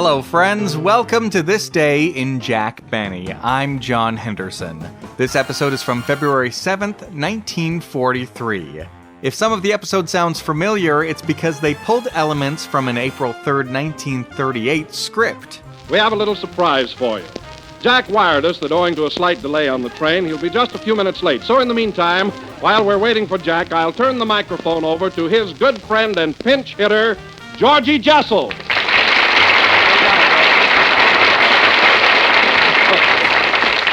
Hello, friends. Welcome to This Day in Jack Benny. I'm John Henderson. This episode is from February 7th, 1943. If some of the episode sounds familiar, it's because they pulled elements from an April 3rd, 1938 script. We have a little surprise for you. Jack wired us that owing to a slight delay on the train, he'll be just a few minutes late. So in the meantime, while we're waiting for Jack, I'll turn the microphone over to his good friend and pinch hitter, George Jessel.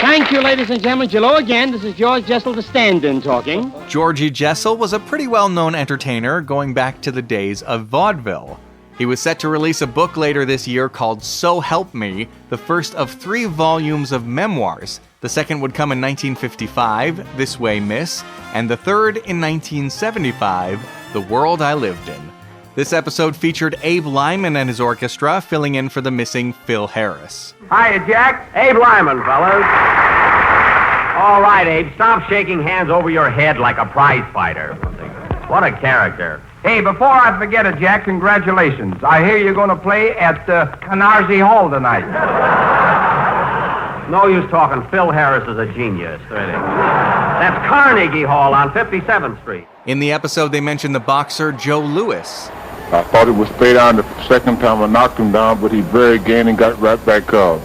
Thank you, ladies and gentlemen. Hello again. This is George Jessel, the stand-in, talking. Georgie Jessel was a pretty well-known entertainer going back to the days of vaudeville. He was set to release a book later this year called So Help Me, the first of 3 volumes of memoirs. The second would come in 1955, This Way, Miss, and the third in 1975, The World I Lived In. This episode featured Abe Lyman and his orchestra filling in for the missing Phil Harris. Hiya, Jack. Abe Lyman, fellas. All right, Abe, stop shaking hands over your head like a prize fighter. What a character. Hey, before I forget it, Jack, congratulations. I hear you're going to play at Carnegie Hall tonight. No use talking. Phil Harris is a genius, really. That's Carnegie Hall on 57th Street. In the episode, they mentioned the boxer Joe Lewis. I thought it was straight on the second time I knocked him down, but he very again and got right back up.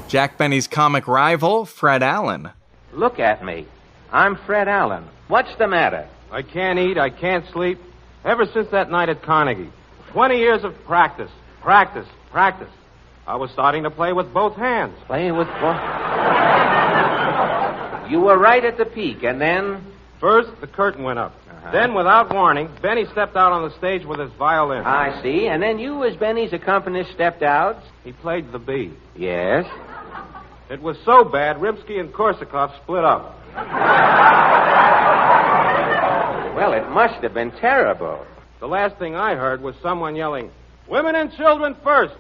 Jack Benny's comic rival, Fred Allen. Look at me. I'm Fred Allen. What's the matter? I can't eat, I can't sleep. Ever since that night at Carnegie. 20 years of practice. I was starting to play with both hands. Play with both? You were right at the peak, and then? First, the curtain went up. Then, without warning, Benny stepped out on the stage with his violin. I see. And then you, as Benny's accompanist, stepped out? He played the B. Yes. It was so bad, Rimsky and Korsakov split up. Well, it must have been terrible. The last thing I heard was someone yelling, "Women and children first!"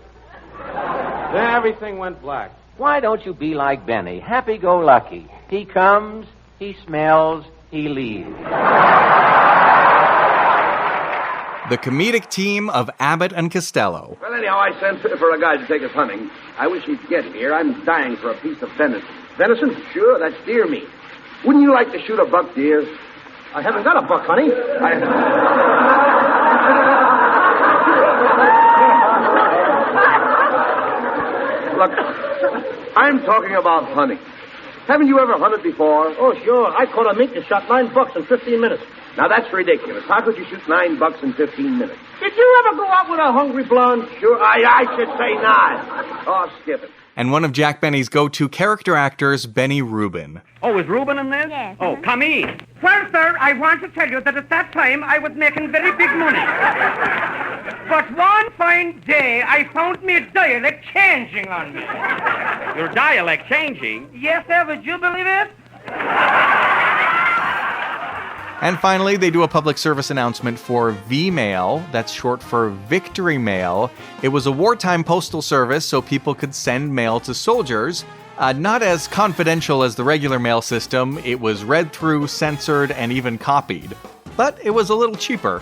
Then everything went black. Why don't you be like Benny, happy-go-lucky? He comes, he smells, he leaves. The comedic team of Abbot and Costello. Well, anyhow, I sent for a guy to take us hunting. I wish he'd get here. I'm dying for a piece of venison. Venison? Sure, that's deer meat. Wouldn't you like to shoot a buck deer? I haven't got a buck, honey. Look, I'm talking about hunting. Haven't you ever hunted before? Oh, sure. I caught a mink that shot $9 in 15 minutes. Now, that's ridiculous. How could you shoot $9 in 15 minutes? Did you ever go out with a hungry blonde? Sure, I should say not. Oh, skip it. And one of Jack Benny's go-to character actors, Benny Rubin. Oh, is Rubin in this? Yes. Oh, come in. Well, sir, I want to tell you that at that time I was making very big money. But one fine day, I found me dialect changing on me. Your dialect changing? Yes, sir. Would you believe it? And finally, they do a public service announcement for V-Mail. That's short for Victory Mail. It was a wartime postal service so people could send mail to soldiers. Not as confidential as the regular mail system. It was read through, censored, and even copied. But it was a little cheaper.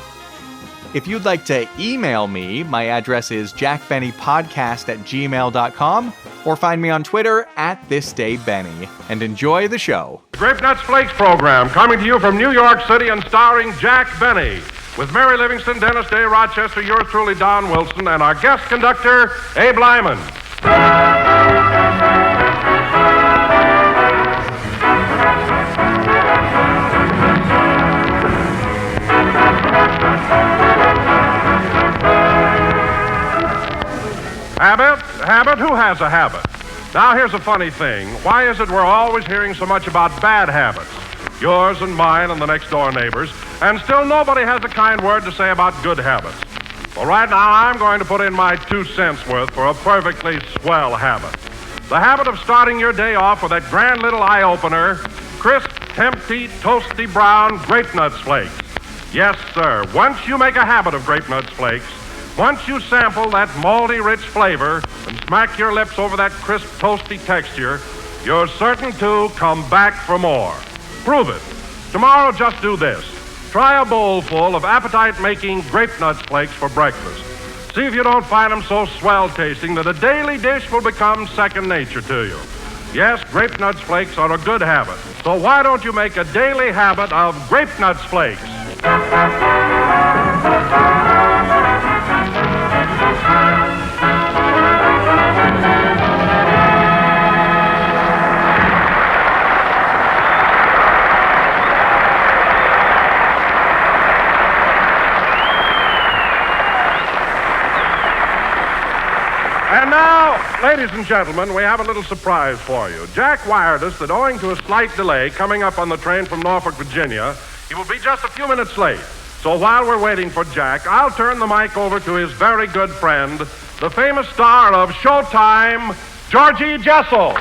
If you'd like to email me, my address is jackbennypodcast@gmail.com, or find me on Twitter @thisdaybenny. And enjoy the show. Grape Nuts Flakes program coming to you from New York City and starring Jack Benny. With Mary Livingston, Dennis Day, Rochester, yours truly, Don Wilson, and our guest conductor, Abe Lyman. Habit? Who has a habit? Now, here's a funny thing. Why is it we're always hearing so much about bad habits? Yours and mine and the next-door neighbors, and still nobody has a kind word to say about good habits. Well, right now, I'm going to put in my 2 cents worth for a perfectly swell habit. The habit of starting your day off with that grand little eye-opener, crisp, tempty, toasty brown Grape Nuts Flakes. Yes, sir. Once you make a habit of Grape Nuts Flakes, once you sample that malty, rich flavor and smack your lips over that crisp, toasty texture, you're certain to come back for more. Prove it. Tomorrow, just do this. Try a bowl full of appetite-making Grape Nuts Flakes for breakfast. See if you don't find them so swell tasting that a daily dish will become second nature to you. Yes, Grape Nuts Flakes are a good habit. So why don't you make a daily habit of Grape Nuts Flakes? And now, ladies and gentlemen, we have a little surprise for you. Jack wired us that owing to a slight delay coming up on the train from Norfolk, Virginia, he will be just a few minutes late. So while we're waiting for Jack, I'll turn the mic over to his very good friend, the famous star of Showtime, Georgie Jessel.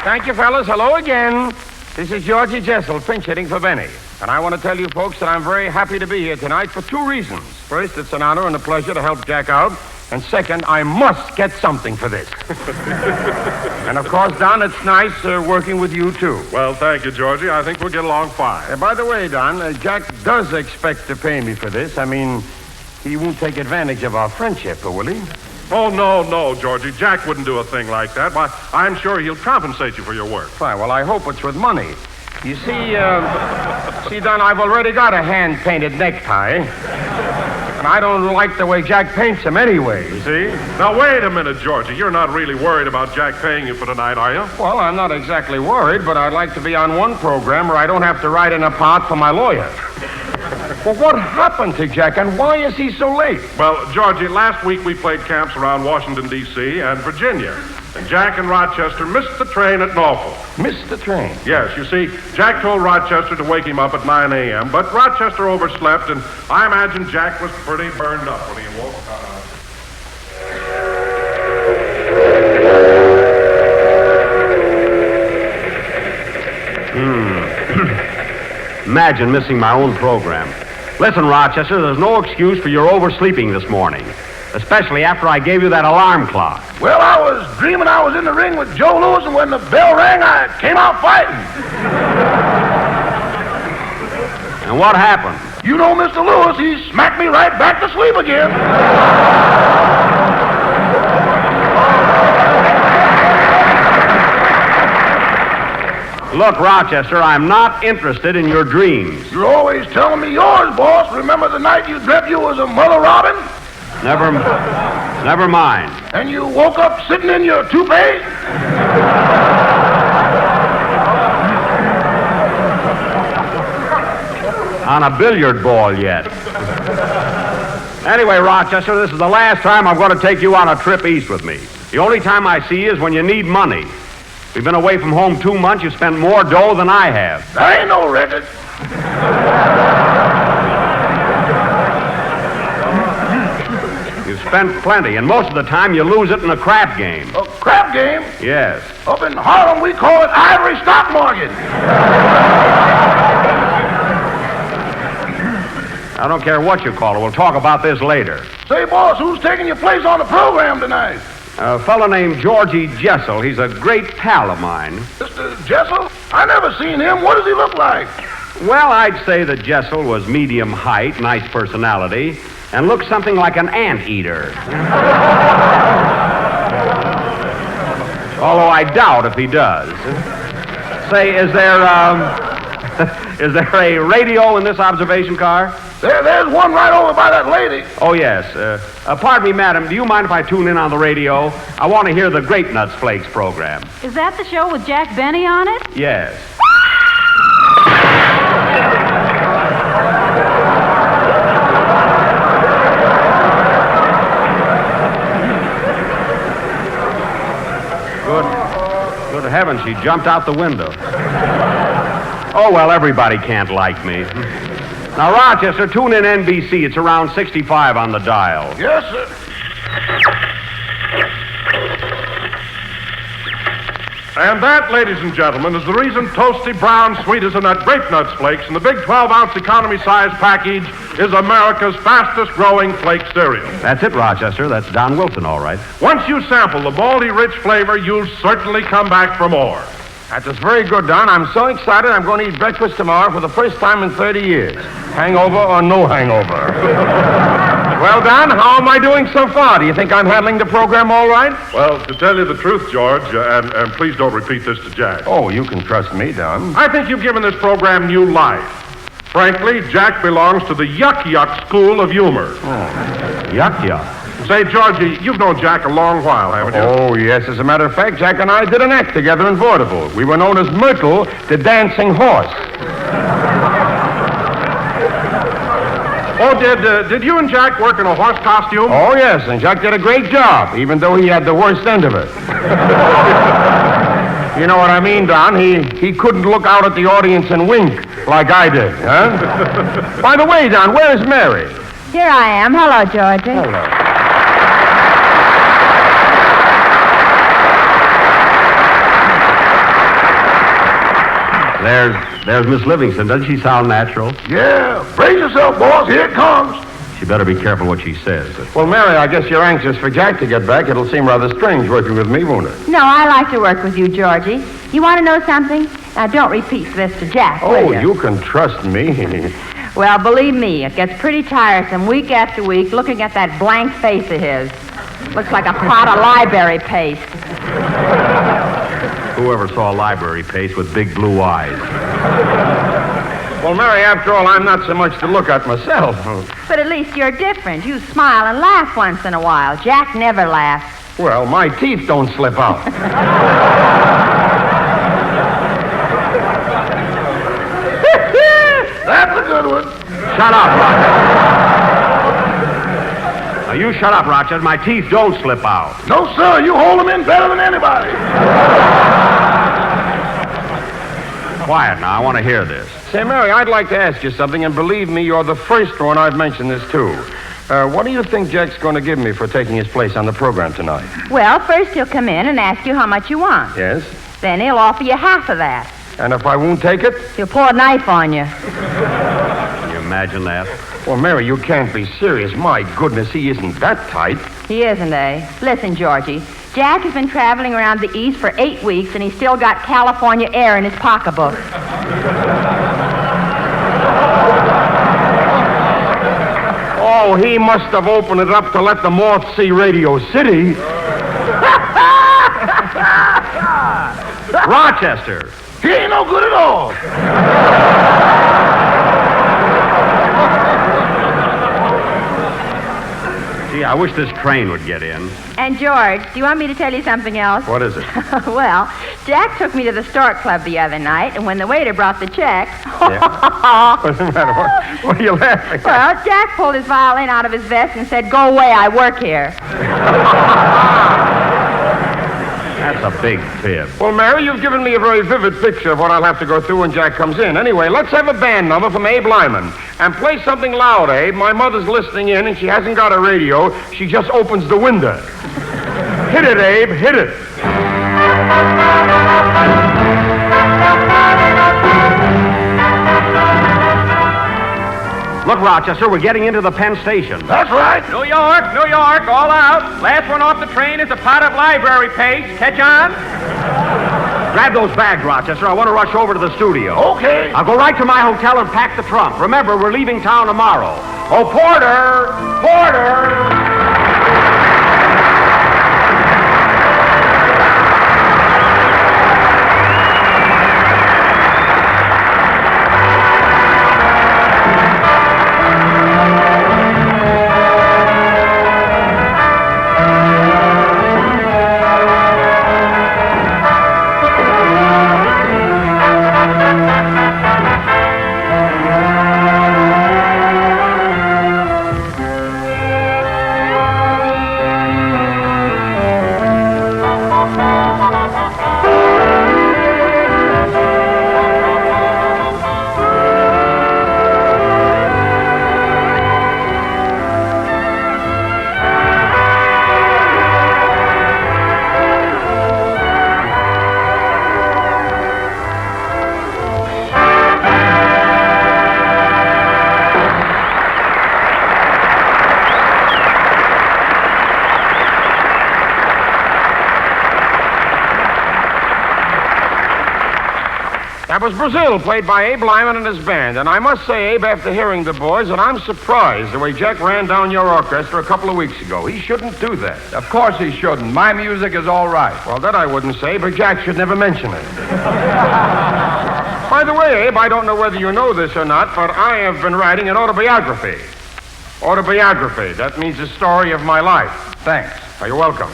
Thank you, fellas. Hello again. This is George Jessel, pinch hitting for Benny. And I want to tell you folks that I'm very happy to be here tonight for two reasons. First, it's an honor and a pleasure to help Jack out. And second, I must get something for this. And of course, Don, it's nice working with you, too. Well, thank you, Georgie. I think we'll get along fine. By the way, Don, Jack does expect to pay me for this. I mean, he won't take advantage of our friendship, will he? Oh, no, Georgie. Jack wouldn't do a thing like that. Why, I'm sure he'll compensate you for your work. Fine. Well, I hope it's with money. You see, Don, I've already got a hand-painted necktie. And I don't like the way Jack paints them anyway. See? Now, wait a minute, Georgie. You're not really worried about Jack paying you for tonight, are you? Well, I'm not exactly worried, but I'd like to be on one program where I don't have to write in a part for my lawyer. Well, what happened to Jack, and why is he so late? Well, Georgie, last week we played camps around Washington, D.C. and Virginia. And Jack and Rochester missed the train at Norfolk. Missed the train? Yes, you see, Jack told Rochester to wake him up at 9 a.m., but Rochester overslept, and I imagine Jack was pretty burned up when he woke up. Imagine missing my own program. Listen, Rochester, there's no excuse for your oversleeping this morning, especially after I gave you that alarm clock. Well, I was dreaming I was in the ring with Joe Lewis, and when the bell rang, I came out fighting. And what happened? You know, Mr. Lewis, he smacked me right back to sleep again. Look, Rochester, I'm not interested in your dreams. You're always telling me yours, boss. Remember the night you dreamt you was a mother robin? Never mind. And you woke up sitting in your toupee? On a billiard ball yet. Anyway, Rochester, this is the last time I'm going to take you on a trip east with me. The only time I see you is when you need money. We've been away from home 2 months. You've spent more dough than I have. That ain't no record. You've spent plenty, and most of the time you lose it in a crap game. A crap game? Yes. Up in Harlem, we call it ivory stock market. I don't care what you call it. We'll talk about this later. Say, boss, who's taking your place on the program tonight? A fellow named Georgie Jessel. He's a great pal of mine. Mr. Jessel? I never seen him. What does he look like? Well, I'd say that Jessel was medium height, nice personality, and looks something like an anteater. Although I doubt if he does. Say, is there a radio in this observation car? There's one right over by that lady. Oh, yes. Pardon me, madam. Do you mind if I tune in on the radio? I want to hear the Grape Nuts Flakes program. Is that the show with Jack Benny on it? Yes. Good heavens, she jumped out the window. Oh, well, everybody can't like me. Now, Rochester, tune in NBC. It's around 65 on the dial. Yes, sir. And that, ladies and gentlemen, is the reason Toasty Brown Sweet as a Nut Grape Nuts Flakes in the big 12-ounce economy-size package is America's fastest-growing flake cereal. That's it, Rochester. That's Don Wilson, all right. Once you sample the malty, rich flavor, you'll certainly come back for more. That was very good, Don. I'm so excited I'm going to eat breakfast tomorrow for the first time in 30 years. Hangover or no hangover. Well, Don, how am I doing so far? Do you think I'm handling the program all right? Well, to tell you the truth, George, and please don't repeat this to Jack. Oh, you can trust me, Don. I think you've given this program new life. Frankly, Jack belongs to the yuck school of humor. Yuck. Say, Georgie, you've known Jack a long while, haven't you? Oh, yes. As a matter of fact, Jack and I did an act together in vaudeville. We were known as Myrtle, the Dancing Horse. Oh, did you and Jack work in a horse costume? Oh, yes, and Jack did a great job, even though he had the worst end of it. You know what I mean, Don? He couldn't look out at the audience and wink like I did, huh? By the way, Don, where's Mary? Here I am. Hello, Georgie. Hello. There's Miss Livingston. Doesn't she sound natural? Yeah, brace yourself, boys. Here it comes. She better be careful what she says. Well, Mary, I guess you're anxious for Jack to get back. It'll seem rather strange working with me, won't it? No, I like to work with you, Georgie. You want to know something? Now, don't repeat this to Jack, will Oh, you can trust me. Well, believe me, it gets pretty tiresome week after week looking at that blank face of his. Looks like a pot of library paste. Whoever saw a library paste with big blue eyes? Well, Mary, after all, I'm not so much to look at myself. But at least you're different. You smile and laugh once in a while. Jack never laughs. Well, my teeth don't slip out. That's a good one. Shut up, Rochester. Now, you shut up, Rochester. My teeth don't slip out. No, sir. You hold them in better than anybody. Quiet now. I want to hear this. Say, Mary, I'd like to ask you something, and believe me, you're the first one I've mentioned this to. What do you think Jack's going to give me for taking his place on the program tonight? Well, first he'll come in and ask you how much you want. Yes? Then he'll offer you half of that. And if I won't take it? He'll pull a knife on you. Can you imagine that? Well, Mary, you can't be serious. My goodness, he isn't that tight. He isn't, eh? Listen, Georgie. Jack has been traveling around the East for 8 weeks, and he's still got California air in his pocketbook. Oh, he must have opened it up to let the moth see Radio City. Rochester. He ain't no good at all. Gee, I wish this train would get in. And, George, do you want me to tell you something else? What is it? Well, Jack took me to the Stork Club the other night, and when the waiter brought the check... What's the matter? What are you laughing at? Well, Jack pulled his violin out of his vest and said, "Go away, I work here." That's a big fib. Well, Mary, you've given me a very vivid picture of what I'll have to go through when Jack comes in. Anyway, let's have a band number from Abe Lyman. And play something loud, Abe. My mother's listening in, and she hasn't got a radio. She just opens the window. Hit it, Abe. Hit it. Look, Rochester, we're getting into the Penn Station. That's right. New York, all out. Last one off the train is a pot of library paste. Catch on? Grab those bags, Rochester. I want to rush over to the studio. Okay. I'll go right to my hotel and pack the trunk. Remember, we're leaving town tomorrow. Oh, Porter! Porter! That was Brazil, played by Abe Lyman and his band. And I must say, Abe, after hearing the boys, that I'm surprised the way Jack ran down your orchestra a couple of weeks ago. He shouldn't do that. Of course he shouldn't. My music is all right. Well, that I wouldn't say, but Jack should never mention it. By the way, Abe, I don't know whether you know this or not, but I have been writing an autobiography. Autobiography. That means the story of my life. Thanks. Oh, you're welcome.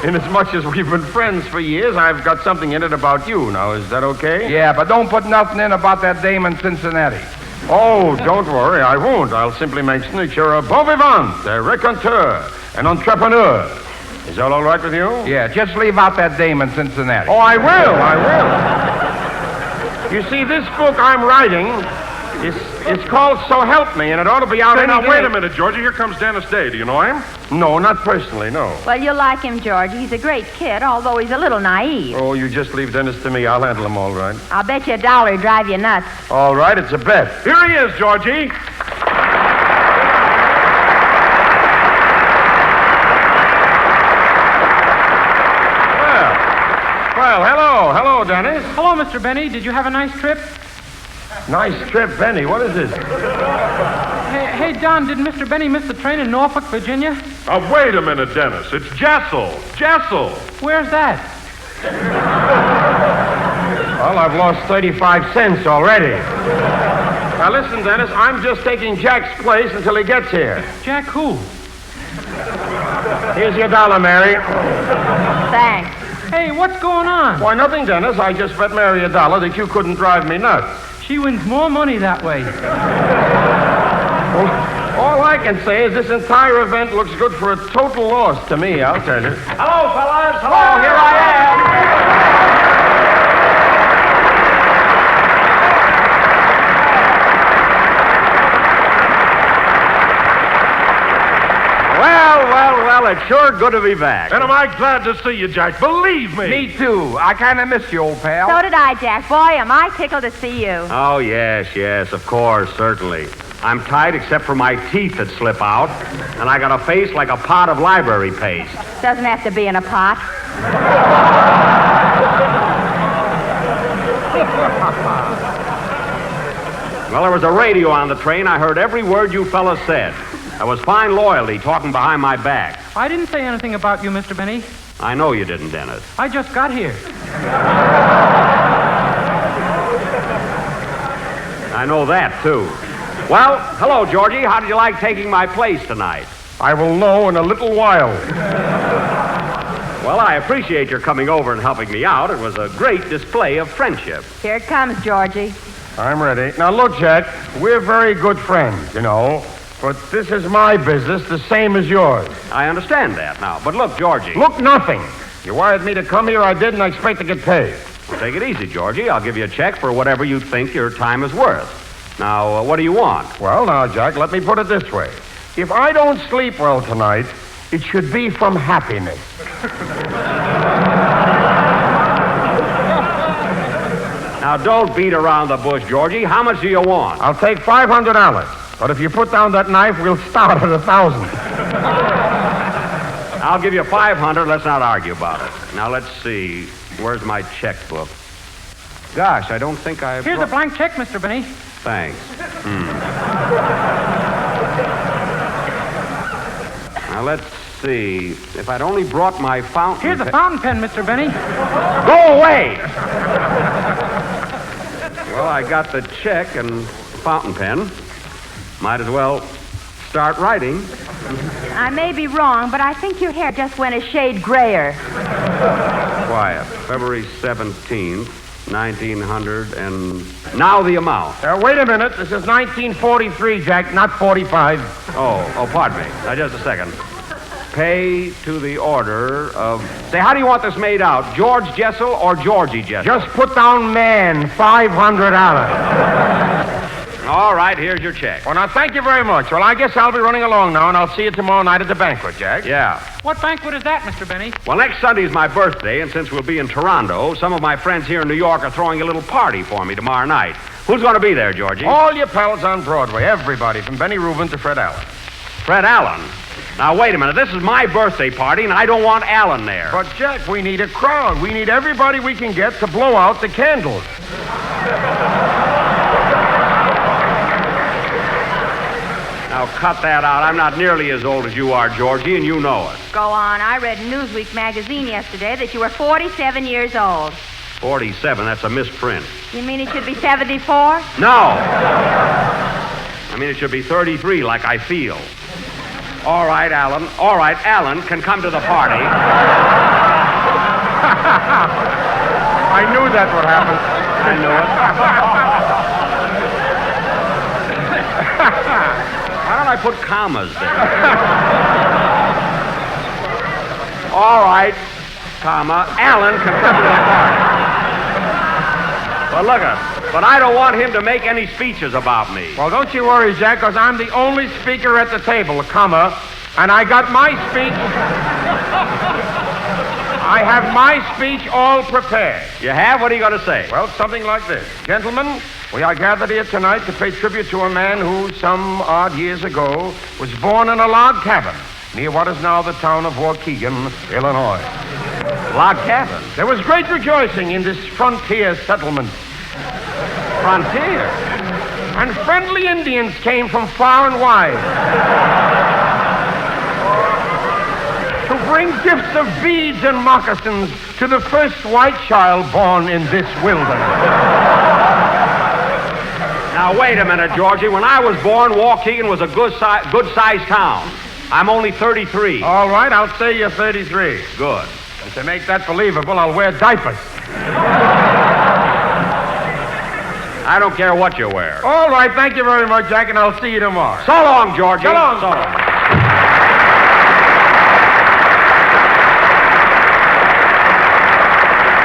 Inasmuch as we've been friends for years, I've got something in it about you. Now, is that okay? Yeah, but don't put nothing in about that dame in Cincinnati. Oh, don't worry, I won't. I'll simply mention that you're a bon vivant, a raconteur, an entrepreneur. Is that all right with you? Yeah, just leave out that dame in Cincinnati. Oh, I will. You see, this book I'm writing, it's called So Help Me, and it ought to be out any Now, day. wait a minute, Georgie. Here comes Dennis Day. Do you know him? No, not personally, no. Well, you'll like him, Georgie. He's a great kid, although he's a little naive. Oh, you just leave Dennis to me. I'll handle him all right. I'll bet you $1 he'd drive you nuts. All right, it's a bet. Here he is, Georgie. Well, hello, Dennis. Hello, Mr. Benny. Did you have a nice trip? Nice trip, Benny. What is this? Hey, Don, did Mr. Benny miss the train in Norfolk, Virginia? Wait a minute, Dennis. It's Jessel. Jessel. Where's that? Well, I've lost 35 cents already. Now, listen, Dennis, I'm just taking Jack's place until he gets here. Jack who? Here's your $1, Mary. Thanks. Hey, what's going on? Why, nothing, Dennis. I just bet Mary $1 that you couldn't drive me nuts. She wins more money that way. Well, all I can say is this entire event looks good for a total loss to me, I'll tell you. Hello, fellas. Hello, here I am. Well, it's sure good to be back. And am I glad to see you, Jack. Believe me. Me too. I kind of miss you, old pal. So did I, Jack. Boy, am I tickled to see you. Oh, yes, of course, certainly. I'm tight except for my teeth that slip out, and I got a face like a pot of library paste. Doesn't have to be in a pot. Well, there was a radio on the train. I heard every word you fellas said. That was fine loyalty talking behind my back. I didn't say anything about you, Mr. Benny. I know you didn't, Dennis. I just got here. I know that, too. Well, hello, Georgie. How did you like taking my place tonight? I will know in a little while. Well, I appreciate your coming over and helping me out. It was a great display of friendship. Here it comes, Georgie. I'm ready. Now, look, Jack, we're very good friends, you know. But this is my business, the same as yours. I understand that now. But look, Georgie. Look, nothing. You wired me to come here, I did, and I expect to get paid. Well, take it easy, Georgie. I'll give you a check for whatever you think your time is worth. Now, what do you want? Well, now, Jack, let me put it this way. If I don't sleep well tonight, it should be from happiness. Now, don't beat around the bush, Georgie. How much do you want? I'll take $500. But if you put down that knife, we'll start at 1,000. I'll give you $500. Let's not argue about it. Now, let's see. Where's my checkbook? Gosh, I don't think I... Here's a blank check, Mr. Benny. Thanks. Now, let's see. If I'd only brought my fountain... Here's a fountain pen, Mr. Benny. Go away! Well, I got the check and fountain pen. Might as well start writing. I may be wrong, but I think your hair just went a shade grayer. Quiet. February 17th, 1900, and now the amount. Wait a minute. This is 1943, Jack, not 45. Oh, pardon me. Now, just a second. Pay to the order of... Say, how do you want this made out? George Jessel or Georgie Jessel? Just put down man, $500. All right, here's your check. Well, now, thank you very much. Well, I guess I'll be running along now, and I'll see you tomorrow night at the banquet, Jack. Yeah. What banquet is that, Mr. Benny? Well, next Sunday's my birthday, and since we'll be in Toronto, some of my friends here in New York are throwing a little party for me tomorrow night. Who's going to be there, Georgie? All your pals on Broadway, everybody, from Benny Rubin to Fred Allen. Fred Allen? Now, wait a minute. This is my birthday party, and I don't want Alan there. But, Jack, we need a crowd. We need everybody we can get to blow out the candles. Now, cut that out. I'm not nearly as old as you are, Georgie, and you know it. Go on. I read in Newsweek magazine yesterday that you were 47 years old. 47, that's a misprint. You mean it should be 74? No. I mean, it should be 33, like I feel. All right, Alan. All right, Alan can come to the party. I knew that would happen. I knew it. Why don't I put commas there? All right, comma, Alan can come to the party. Well, look but I don't want him to make any speeches about me. Well, don't you worry, Jack, because I'm the only speaker at the table, comma, and I got my speech. I have my speech all prepared. You have? What are you going to say? Well, something like this. Gentlemen, we are gathered here tonight to pay tribute to a man who, some odd years ago, was born in a log cabin near what is now the town of Waukegan, Illinois. Log cabin? There was great rejoicing in this frontier settlement. Frontier? And friendly Indians came from far and wide to bring gifts of beads and moccasins to the first white child born in this wilderness. Now, wait a minute, Georgie. When I was born, Waukegan was a good-sized town. I'm only 33. All right, I'll say you're 33. Good. And to make that believable, I'll wear diapers. I don't care what you wear. All right, thank you very much, Jack, and I'll see you tomorrow. So long, Georgie. So long. So long.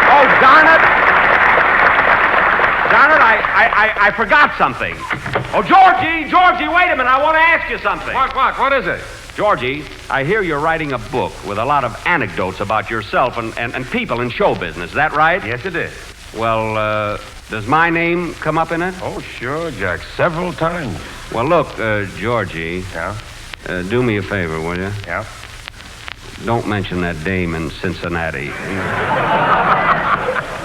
Oh, darn it. Darn it, I forgot something. Oh, Georgie, wait a minute. I want to ask you something. What is it? Georgie, I hear you're writing a book with a lot of anecdotes about yourself and people in show business. Is that right? Yes, it is. Well, does my name come up in it? Oh, sure, Jack. Several times. Well, look, Georgie. Yeah? Do me a favor, will you? Yeah? Don't mention that dame in Cincinnati.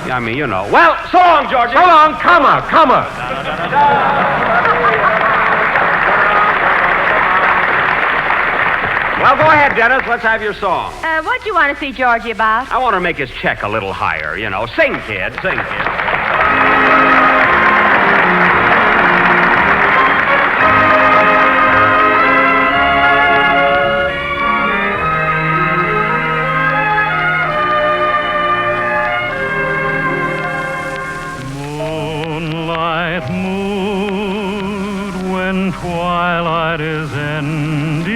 Yeah, I mean, you know. Well, so long, Georgie. So long, comma. Well, go ahead, Dennis. Let's have your song. What do you want to see Georgie about? I want to make his check a little higher, you know. Sing, kid. Sing, kid. Moonlight mood when twilight is ending,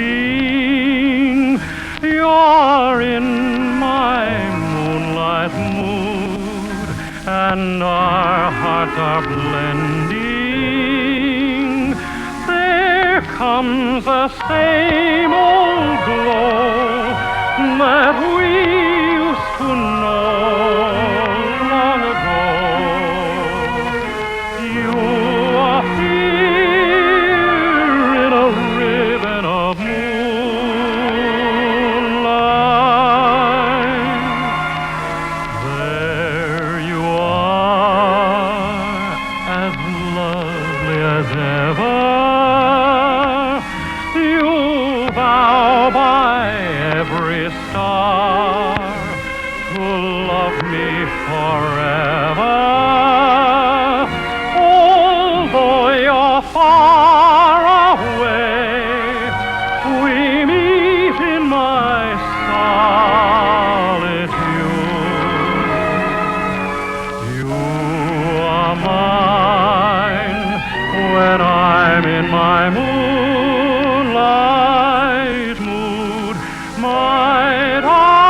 you're in my moonlight mood, and our hearts are blending. There comes the same old glow that we used to know long ago. You are here in a ribbon of moonlight. There you are, as lovely as ever. You bow by every star to love me forever. Although you're far away, we meet in my solitude. You are mine when I'm in my moonlight mood. My darling.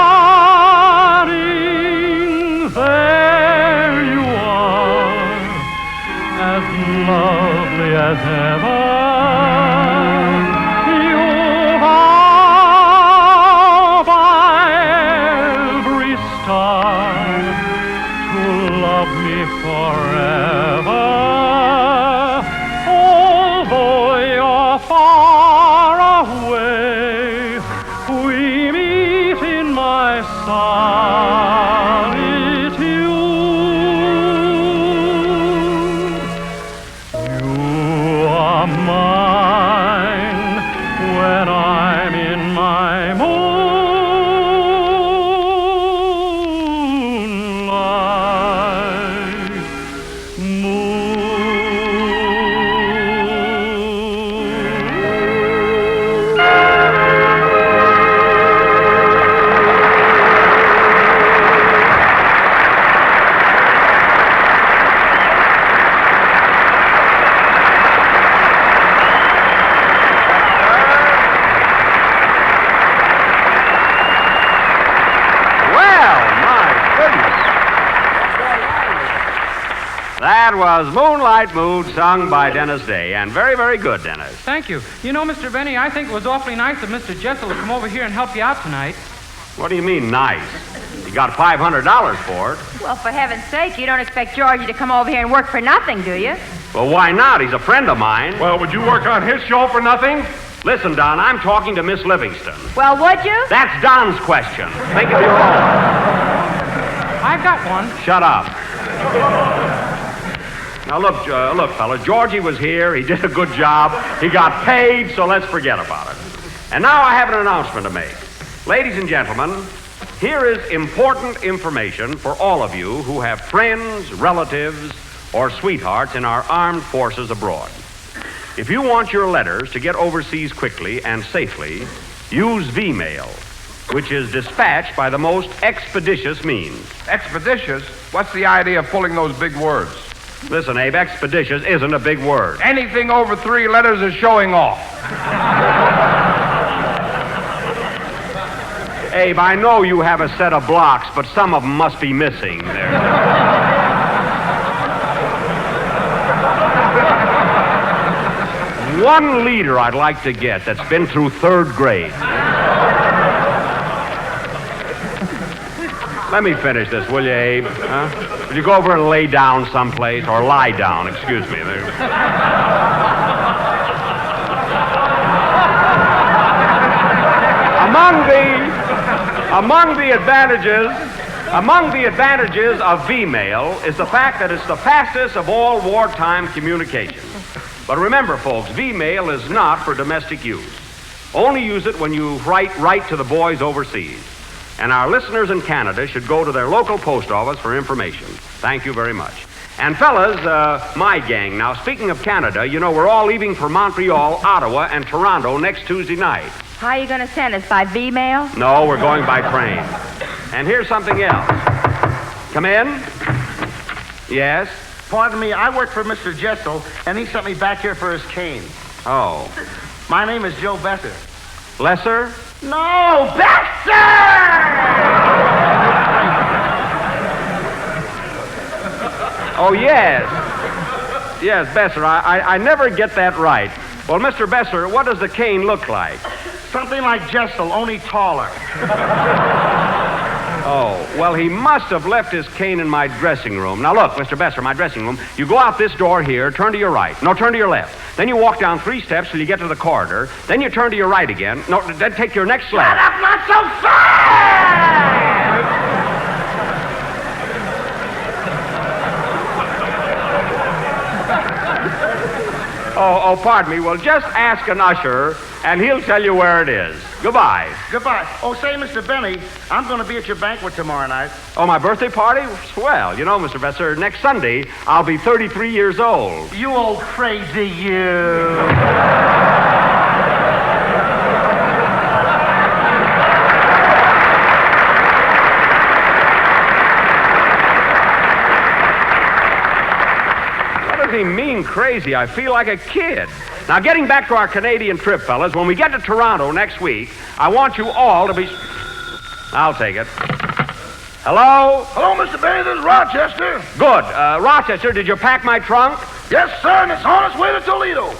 That was Moonlight Mood, sung by Dennis Day, and very, very good, Dennis. Thank you. You know, Mr. Benny, I think it was awfully nice of Mr. Jessel to come over here and help you out tonight. What do you mean, nice? You got $500 for it. Well, for heaven's sake, you don't expect Georgie to come over here and work for nothing, do you? Well, why not? He's a friend of mine. Well, would you work on his show for nothing? Listen, Don, I'm talking to Miss Livingston. Well, would you? That's Don's question. Think of your own. I've got one. Shut up. Now, look, fellas, Georgie was here. He did a good job. He got paid, so let's forget about it. And now I have an announcement to make. Ladies and gentlemen, here is important information for all of you who have friends, relatives, or sweethearts in our armed forces abroad. If you want your letters to get overseas quickly and safely, use V-mail, which is dispatched by the most expeditious means. Expeditious? What's the idea of pulling those big words? Listen, Abe, expeditious isn't a big word. Anything over 3 letters is showing off. Abe, I know you have a set of blocks, but some of them must be missing there. One leader I'd like to get that's been through 3rd grade. Let me finish this, will you, Abe? Huh? Will you go over and lay down someplace, or lie down, excuse me. Among the advantages of V-mail is the fact that it's the fastest of all wartime communications. But remember, folks, V-mail is not for domestic use. Only use it when you write to the boys overseas. And our listeners in Canada should go to their local post office for information. Thank you very much. And fellas, my gang, now speaking of Canada, you know we're all leaving for Montreal, Ottawa, and Toronto next Tuesday night. How are you going to send us, by V-mail? No, we're going by train. And here's something else. Come in. Yes? Pardon me, I work for Mr. Jessel, and he sent me back here for his cane. Oh. My name is Joe Besser. Lesser? No, Besser! Oh, yes. Yes, Besser. I never get that right. Well, Mr. Besser, what does the cane look like? Something like Jessel, only taller. Oh, well, he must have left his cane in my dressing room. Now, look, Mr. Besser, my dressing room, you go out this door here, turn to your right. No, turn to your left. Then you walk down 3 steps till you get to the corridor. Then you turn to your right again. No, then take your next left. Shut up, not so fast! Oh, pardon me. Well, just ask an usher, and he'll tell you where it is. Goodbye. Goodbye. Oh, say, Mr. Benny, I'm going to be at your banquet tomorrow night. Oh, my birthday party? Swell. You know, Mr. Besser, next Sunday, I'll be 33 years old. You old crazy you. He mean crazy. I feel like a kid. Now, getting back to our Canadian trip, fellas, when we get to Toronto next week, I want you all to be... I'll take it. Hello? Hello, Mr. Benny. This is Rochester. Good. Rochester, did you pack my trunk? Yes, sir, and it's on its way to Toledo.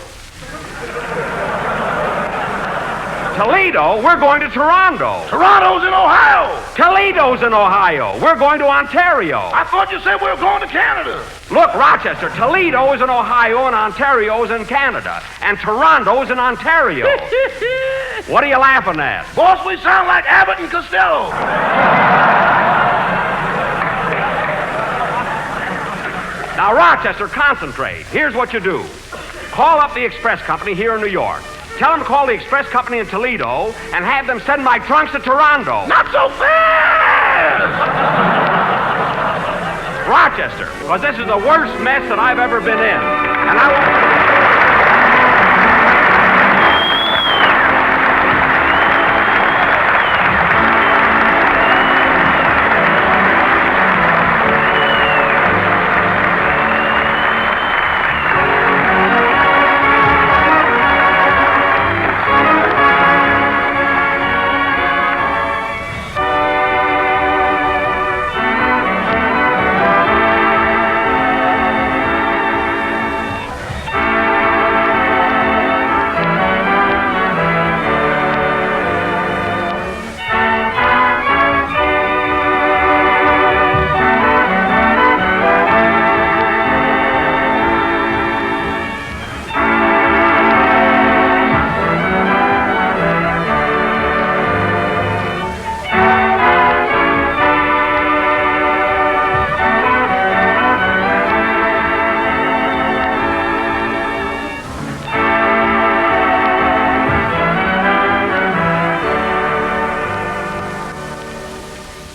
Toledo? We're going to Toronto. Toronto's in Ohio. Toledo's in Ohio. We're going to Ontario. I thought you said we were going to Canada. Look, Rochester, Toledo is in Ohio and Ontario is in Canada. And Toronto's in Ontario. What are you laughing at? Boss, we sound like Abbott and Costello. Now, Rochester, concentrate. Here's what you do. Call up the express company here in New York. Tell them to call the express company in Toledo and have them send my trunks to Toronto. Not so fast! Rochester, because this is the worst mess that I've ever been in. And I want...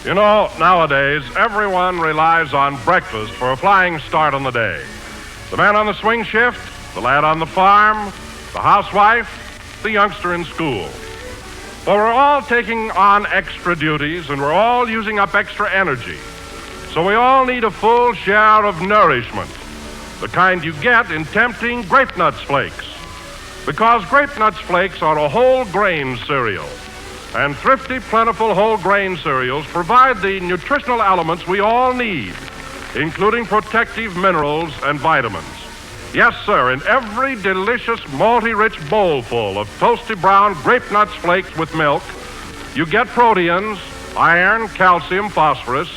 You know, nowadays, everyone relies on breakfast for a flying start on the day. The man on the swing shift, the lad on the farm, the housewife, the youngster in school. But we're all taking on extra duties, and we're all using up extra energy. So we all need a full share of nourishment, the kind you get in tempting Grape Nuts Flakes. Because Grape Nuts Flakes are a whole grain cereal, and thrifty, plentiful whole grain cereals provide the nutritional elements we all need, including protective minerals and vitamins. Yes, sir, in every delicious, malty-rich bowlful of toasty brown Grape Nuts Flakes with milk, you get proteins, iron, calcium, phosphorus,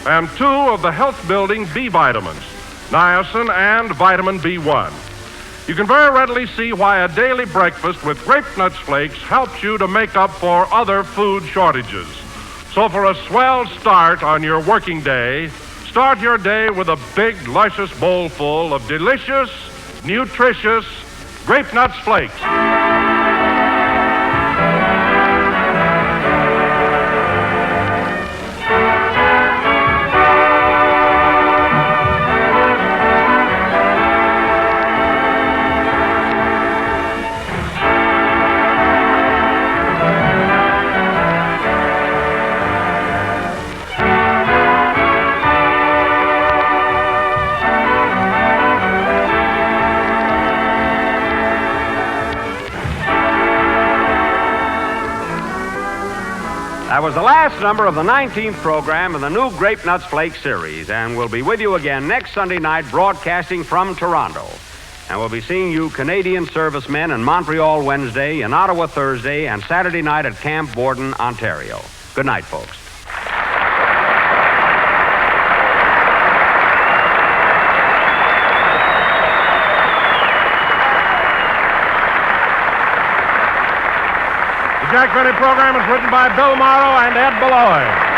and 2 of the health-building B vitamins, niacin and vitamin B1. You can very readily see why a daily breakfast with Grape Nuts Flakes helps you to make up for other food shortages. So for a swell start on your working day, start your day with a big, luscious bowl full of delicious, nutritious Grape Nuts Flakes. That was the last number of the 19th program in the new Grape Nuts Flakes series, and we'll be with you again next Sunday night broadcasting from Toronto. And we'll be seeing you Canadian servicemen in Montreal Wednesday, in Ottawa Thursday, and Saturday night at Camp Borden, Ontario. Good night, folks. The Jack Benny program is written by Bill Morrow and Ed Beloy.